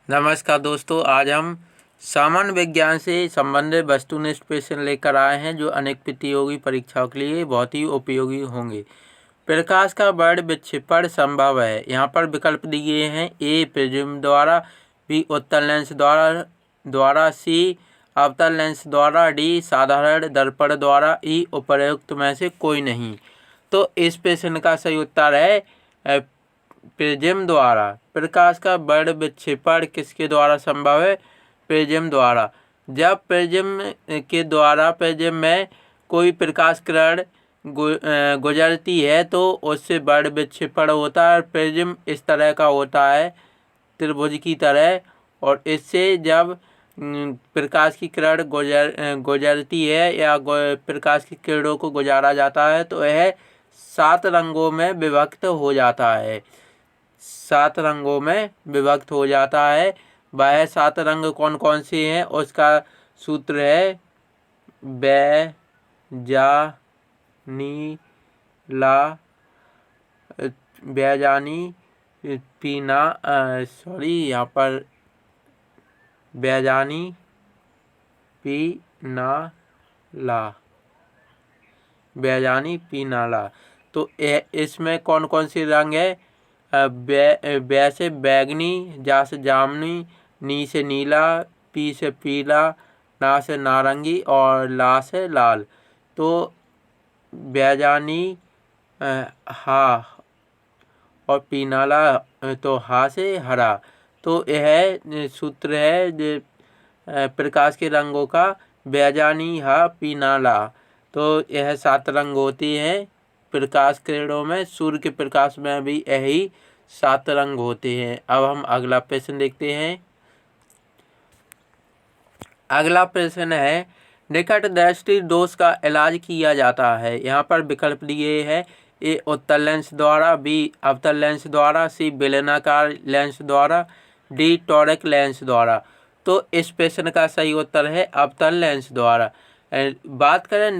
नमस्कार दोस्तों, आज हम सामान्य विज्ञान से संबंधित वस्तुनिष्ठ प्रश्न लेकर आए हैं जो अनेक प्रतियोगी परीक्षाओं के लिए बहुत ही उपयोगी होंगे। प्रकाश का वर्ण विक्षेपण संभव है। यहाँ पर विकल्प दिए हैं: ए प्रिज्म द्वारा, बी उत्तल लेंस द्वारा, सी अवतल लेंस द्वारा, डी साधारण दर्पण द्वारा, ई उपर्युक्त में से कोई नहीं। तो इस प्रश्न का सही उत्तर है प्रिज्म द्वारा। प्रकाश का वर्ण विक्षेपण किसके द्वारा संभव है? प्रिज्म द्वारा। जब प्रिज्म में कोई प्रकाश किरण गुजरती है तो उससे वर्ण विक्षेपण होता है। प्रिज्म इस तरह का होता है, त्रिभुज की तरह, और इससे जब प्रकाश की किरण गुजरती है या प्रकाश की किरणों को गुजारा जाता है तो यह 7 रंगों में विभक्त हो जाता है। 7 रंगों में विभक्त हो जाता है। वह 7 रंग कौन कौन से हैं उसका सूत्र है बैजानी पीनाला। तो इसमें कौन कौन से रंग है? बै से बैगनी, जा से जामुनी, नी से नीला, पी से पीला, ना से नारंगी और ला से लाल। तो बैजानी हा और पीनाला तो हा से हरा। तो यह सूत्र है प्रकाश के रंगों का, बैजानी हा पीनाला। तो यह 7 रंग होती हैं प्रकाश किरणों में। सूर्य के प्रकाश में भी यही 7 रंग होते हैं। अब हम अगला प्रश्न देखते हैं। अगला प्रश्न है, निकट दृष्टि दोष का इलाज किया जाता है। यहाँ पर विकल्प दिए हैं: ए उत्तल लेंस द्वारा, बी अवतल लेंस द्वारा, सी बेलनाकार लेंस द्वारा, डी टॉरिक लेंस द्वारा। तो इस प्रश्न का सही उत्तर है अवतल लेंस द्वारा। बात करें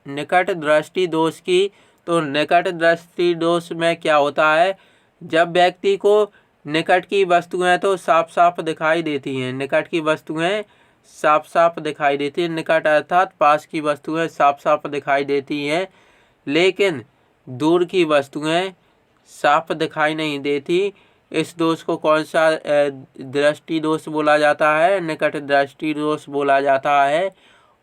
निकट दृष्टि दोष की, तो निकट दृष्टि दोष में क्या होता है? जब व्यक्ति को निकट की वस्तुएं तो साफ साफ दिखाई देती हैं, निकट की वस्तुएं साफ साफ दिखाई देती हैं, निकट अर्थात पास की वस्तुएं साफ साफ दिखाई देती हैं, लेकिन दूर की वस्तुएं साफ दिखाई नहीं देती। इस दोष को कौन सा दृष्टि दोष बोला जाता है? निकट दृष्टि दोष बोला जाता है।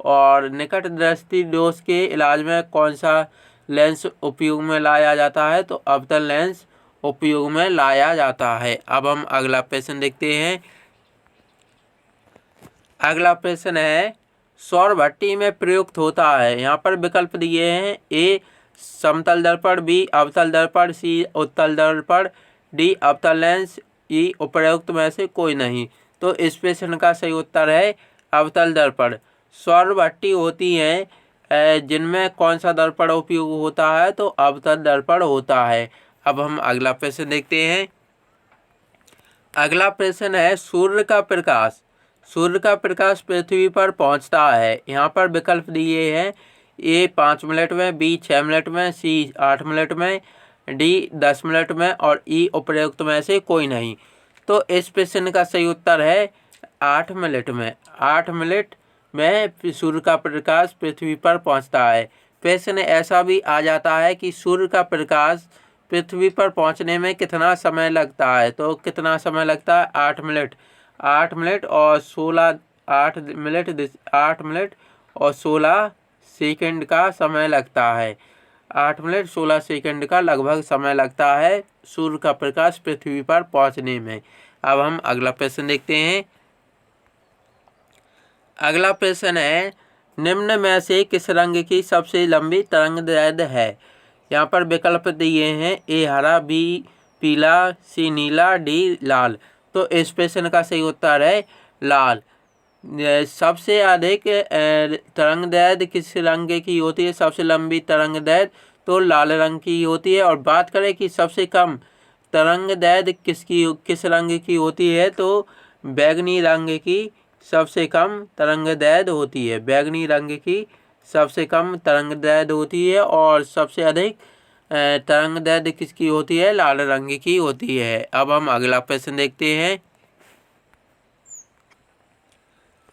और निकट दृष्टि दोष के इलाज में कौन सा लेंस उपयोग में लाया जाता है? तो अवतल लेंस उपयोग में लाया जाता है। अब हम अगला प्रश्न देखते हैं। अगला प्रश्न है, सौर भट्टी में प्रयुक्त होता है। यहाँ पर विकल्प दिए हैं: ए समतल दर्पण, बी अवतल दर्पण, सी उत्तल दर्पण, डी अवतल लेंस, ई उपर्युक्त में से कोई नहीं। तो इस प्रश्न का सही उत्तर है अवतल दर्पण। सौर भट्टी होती हैं जिनमें कौन सा दर्पण उपयोग होता है? तो अवतल दर्पण होता है। अब हम अगला प्रश्न देखते हैं। अगला प्रश्न है, सूर्य का प्रकाश पृथ्वी पर पहुंचता है। यहाँ पर विकल्प दिए हैं: ए 5 मिनट में, बी 6 मिनट में, सी 8 मिनट में, डी 10 मिनट में और ई उपर्युक्त में से कोई नहीं। तो इस प्रश्न का सही उत्तर है 8 मिनट में। 8 मिनट में सूर्य का प्रकाश पृथ्वी पर पहुंचता है। प्रश्न ऐसा भी आ जाता है कि सूर्य का प्रकाश पृथ्वी पर पहुंचने में कितना समय लगता है? तो कितना समय लगता है? 8 मिनट। 8 मिनट और 16 सेकंड का समय लगता है। 8 मिनट 16 सेकंड का लगभग समय लगता है सूर्य का प्रकाश पृथ्वी पर पहुंचने में। अब हम अगला प्रश्न देखते हैं। अगला प्रश्न है, निम्न में से किस रंग की सबसे लंबी तरंगदैर्ध्य है? यहाँ पर विकल्प दिए हैं: ए हरा, बी पीला, सी नीला, डी लाल। तो इस प्रश्न का सही उत्तर है लाल। सबसे अधिक तरंगदैर्ध्य किस रंग की होती है? सबसे लंबी तरंगदैर्ध्य तो लाल रंग की होती है। और बात करें कि सबसे कम तरंगदैर्ध्य किस रंग की होती है? तो बैगनी रंग की सबसे कम तरंगदैर्ध्य होती है। बैगनी रंग की सबसे कम तरंगदैर्ध्य होती है और सबसे अधिक तरंगदैर्ध्य किसकी होती है? लाल रंग की होती है। अब हम अगला प्रश्न देखते हैं।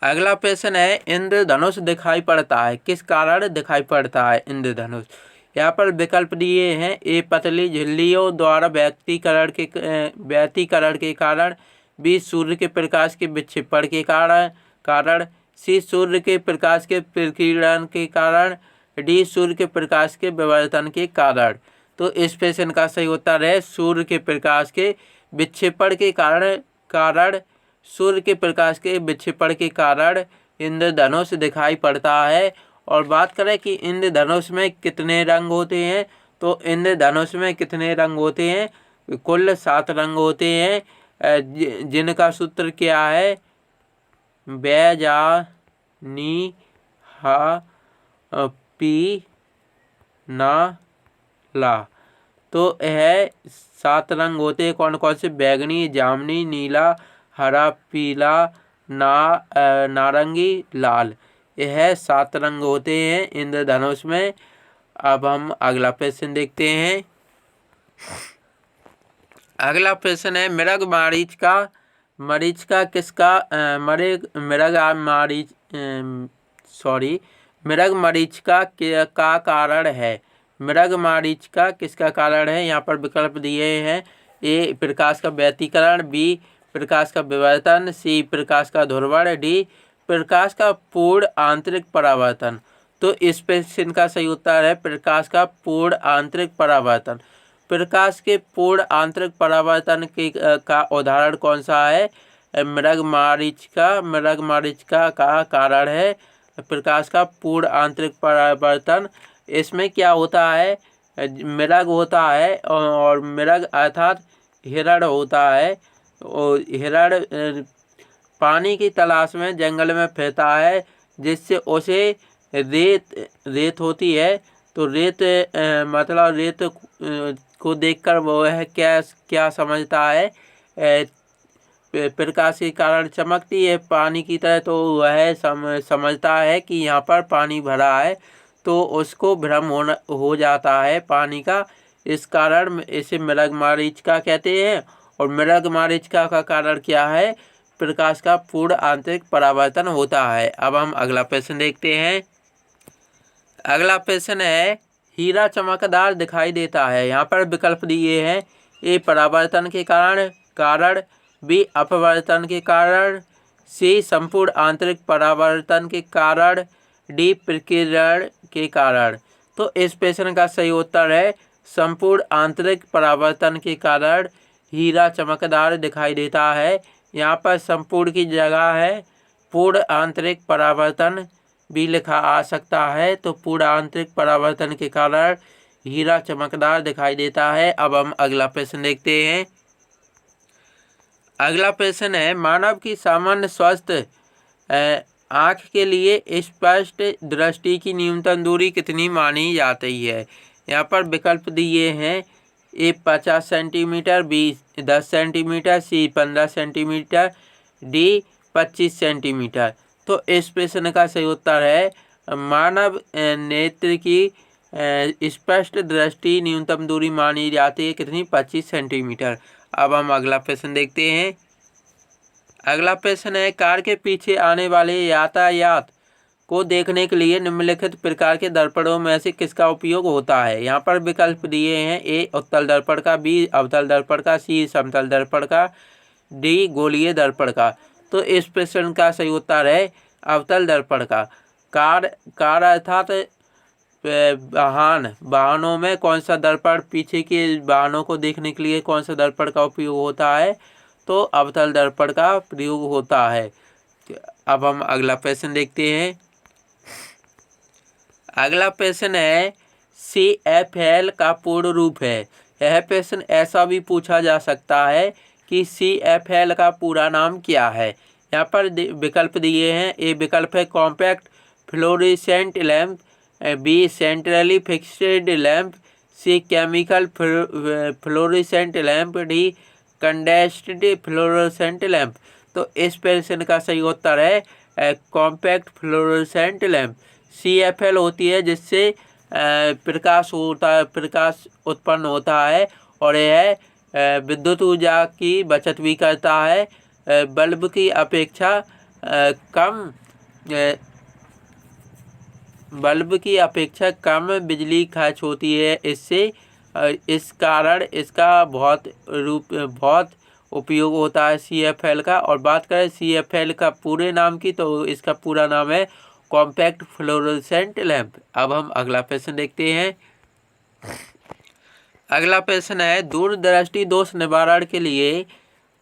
अगला प्रश्न है इंद्रधनुष दिखाई पड़ता है, किस कारण दिखाई पड़ता है इंद्रधनुष। यहाँ पर विकल्प दिए हैं, ए पतली झिल्लियों द्वारा व्यतिकरण के कारण, बी सूर्य के प्रकाश के विक्षेपण के कारण, सी सूर्य के प्रकाश के प्रकीर्णन के कारण, डी सूर्य के प्रकाश के विवर्तन के कारण। तो इस प्रश्न का सही उत्तर है सूर्य के प्रकाश के विक्षेपण के कारण सूर्य के प्रकाश के विक्षेपण के कारण इंद्रधनुष दिखाई पड़ता है। और बात करें कि इंद्रधनुष में कितने रंग होते हैं, तो इंद्रधनुष में कितने रंग होते हैं, कुल 7 रंग होते हैं, जिनका सूत्र क्या है, बै जा नी हा पी ना ला। तो यह 7 रंग होते हैं, कौन कौन से, बैगनी, जामुनी, नीला, हरा, पीला, नारंगी, लाल। यह 7 रंग होते हैं इंद्रधनुष में। अब हम अगला प्रश्न देखते हैं। अगला प्रश्न है मृगमरीचिका का कारण है। मृगमरीचिका किसका कारण है। यहाँ पर विकल्प दिए हैं, ए प्रकाश का व्यतिकरण, बी प्रकाश का विवर्तन, सी प्रकाश का ध्रुवण, डी प्रकाश का पूर्ण आंतरिक परावर्तन। तो इस प्रश्न का सही उत्तर है प्रकाश का पूर्ण आंतरिक परावर्तन। प्रकाश के पूर्ण आंतरिक परावर्तन का उदाहरण कौन सा है, मृगमरीचिका का कारण है प्रकाश का पूर्ण आंतरिक परावर्तन। इसमें क्या होता है, मृग होता है और मृग अर्थात हिरण होता है, और हिरण पानी की तलाश में जंगल में फिरता है, जिससे उसे रेत होती है। तो रेत को देखकर वह क्या समझता है, प्रकाश के कारण चमकती है पानी की तरह, तो वह समझता है कि यहाँ पर पानी भरा है, तो उसको भ्रम हो जाता है पानी का। इस कारण इसे मृगमरीचिका कहते हैं। और मृगमरीचिका का कारण क्या है, प्रकाश का पूर्ण आंतरिक परावर्तन होता है। अब हम अगला प्रश्न देखते हैं। अगला प्रश्न है, हीरा चमकदार दिखाई देता है। यहाँ पर विकल्प दिए हैं, ए परावर्तन के कारण, बी अपवर्तन के कारण, सी संपूर्ण आंतरिक परावर्तन के कारण, डी प्रकीर्णन के कारण। तो इस प्रश्न का सही उत्तर है संपूर्ण आंतरिक परावर्तन के कारण हीरा चमकदार दिखाई देता है। यहाँ पर संपूर्ण की जगह है पूर्ण आंतरिक परावर्तन भी लिखा आ सकता है, तो पूर्ण आंतरिक परावर्तन के कारण हीरा चमकदार दिखाई देता है। अब हम अगला प्रश्न देखते हैं। अगला प्रश्न है, मानव की सामान्य स्वस्थ आँख के लिए स्पष्ट दृष्टि की न्यूनतम दूरी कितनी मानी जाती है। यहाँ पर विकल्प दिए हैं, ए 50 सेंटीमीटर, बी 10 सेंटीमीटर, सी 15 सेंटीमीटर, डी 25 सेंटीमीटर। तो इस प्रश्न का सही उत्तर है मानव नेत्र की स्पष्ट दृष्टि न्यूनतम दूरी मानी जाती है कितनी, 25 सेंटीमीटर। अब हम अगला प्रश्न देखते हैं। अगला प्रश्न है, कार के पीछे आने वाले यातायात को देखने के लिए निम्नलिखित प्रकार के दर्पणों में से किसका उपयोग होता है। यहाँ पर विकल्प दिए हैं, ए उत्तल दर्पण का, बी अवतल दर्पण का, सी समतल दर्पण का, डी गोलीय दर्पण का। तो इस प्रश्न का सही उत्तर है अवतल दर्पण का। कार अर्थात वाहनों में कौन सा दर्पण, पीछे के वाहनों को देखने के लिए कौन सा दर्पण का उपयोग होता है, तो अवतल दर्पण का प्रयोग होता है। अब हम अगला प्रश्न देखते हैं। अगला प्रश्न है, CFL का पूर्ण रूप है। यह प्रश्न ऐसा भी पूछा जा सकता है कि CFL का पूरा नाम क्या है। यहाँ पर विकल्प दिए हैं, ए विकल्प है compact fluorescent lamp, B centrally fixed lamp, C chemical fluorescent lamp, D condensed fluorescent lamp. तो इस प्रश्न का सही उत्तर है कॉम्पैक्ट फ्लोरेसेंट लैंप। CFL होती है जिससे प्रकाश उत्पन्न होता है, और यह विद्युत ऊर्जा की बचत भी करता है। बल्ब की अपेक्षा कम बल्ब की अपेक्षा कम बिजली खर्च होती है। इस कारण इसका बहुत उपयोग होता है CFL का। और बात करें CFL का पूरे नाम की, तो इसका पूरा नाम है कॉम्पैक्ट फ्लोरोसेंट लैंप। अब हम अगला प्रश्न देखते हैं। अगला प्रश्न है, दूरदृष्टि दोष निवारण के लिए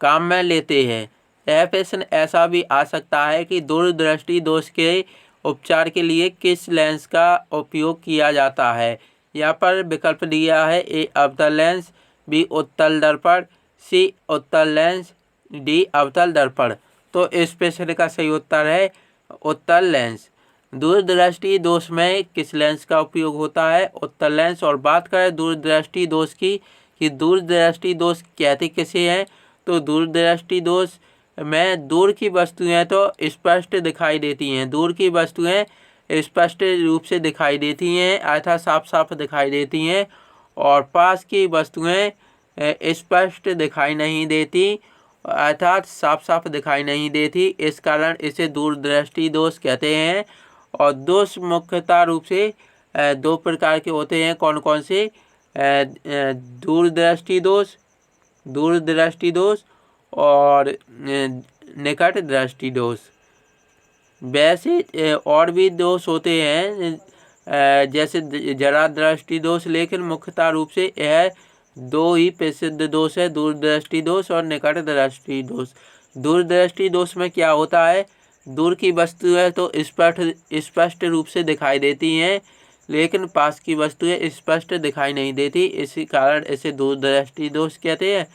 काम में लेते हैं। यह प्रश्न ऐसा भी आ सकता है कि दूरदृष्टि दोष के उपचार के लिए किस लेंस का उपयोग किया जाता है। यहाँ पर विकल्प दिया है, A अवतल लेंस, B उत्तल दर्पण, C उत्तल लेंस, D अवतल दर्पण। तो इस प्रश्न का सही उत्तर है उत्तल लेंस। दूरदृष्टि दोष में किस लेंस का उपयोग होता है? उत्तल लेंस। और बात करें दूरदृष्टि दोष की, कि दूरदृष्टि दोष कहते किसे हैं, तो दूरदृष्टि दोष में दूर की वस्तुएं तो स्पष्ट दिखाई देती हैं, दूर की वस्तुएं स्पष्ट रूप से दिखाई देती हैं अर्थात साफ साफ दिखाई देती हैं, और पास की वस्तुएं स्पष्ट दिखाई नहीं देती अर्थात साफ साफ दिखाई नहीं देती। इस कारण इसे दूरदृष्टि दोष कहते हैं। और दोष मुख्यतः रूप से दो प्रकार के होते हैं। कौन कौन से? दूरदृष्टि दोष और निकट दृष्टि दोष। वैसे और भी दोष होते हैं जैसे जरा दृष्टि दोष, लेकिन मुख्यतः रूप से यह दो ही प्रसिद्ध दोष है, दूरदृष्टि दोष और निकट दृष्टि दोष। दूरदृष्टि दोष में क्या होता है, दूर की वस्तुएं तो स्पष्ट रूप से दिखाई देती हैं, लेकिन पास की वस्तुएं स्पष्ट दिखाई नहीं देती, इसी कारण इसे दूरदृष्टि दोष कहते हैं।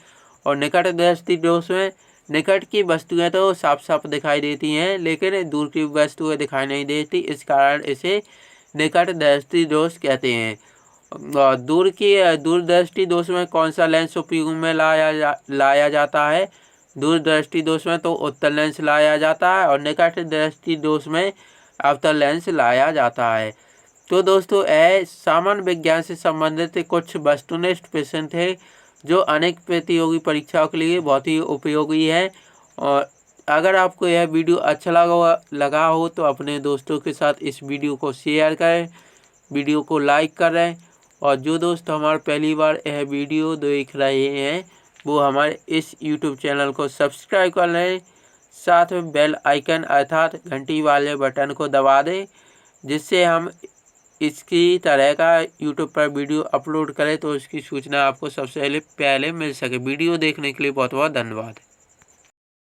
और निकट दृष्टि दोष में निकट की वस्तुएं तो साफ साफ दिखाई देती हैं, लेकिन दूर की वस्तुएं दिखाई नहीं देती, इस कारण इसे निकट दृष्टि दोष कहते हैं। और दूरदृष्टि दोष में कौन सा लेंस उपयोग में लाया जाता है? दूरदृष्टि दोष में तो उत्तल लेंस लाया जाता है, और निकट दृष्टि दोष में अवतल लेंस लाया जाता है। तो दोस्तों, सामान्य विज्ञान से संबंधित कुछ वस्तुनिष्ठ प्रश्न थे जो अनेक प्रतियोगी परीक्षाओं के लिए बहुत ही उपयोगी है। और अगर आपको यह वीडियो अच्छा लगा हो तो अपने दोस्तों के साथ इस वीडियो को शेयर करें, वीडियो को लाइक करें। और जो दोस्त हमारे पहली बार यह वीडियो देख रहे हैं वो हमारे इस YouTube चैनल को सब्सक्राइब कर लें, साथ में बेल आइकन अर्थात घंटी वाले बटन को दबा दें, जिससे हम इसकी तरह का YouTube पर वीडियो अपलोड करें तो इसकी सूचना आपको सबसे पहले मिल सके। वीडियो देखने के लिए बहुत बहुत धन्यवाद।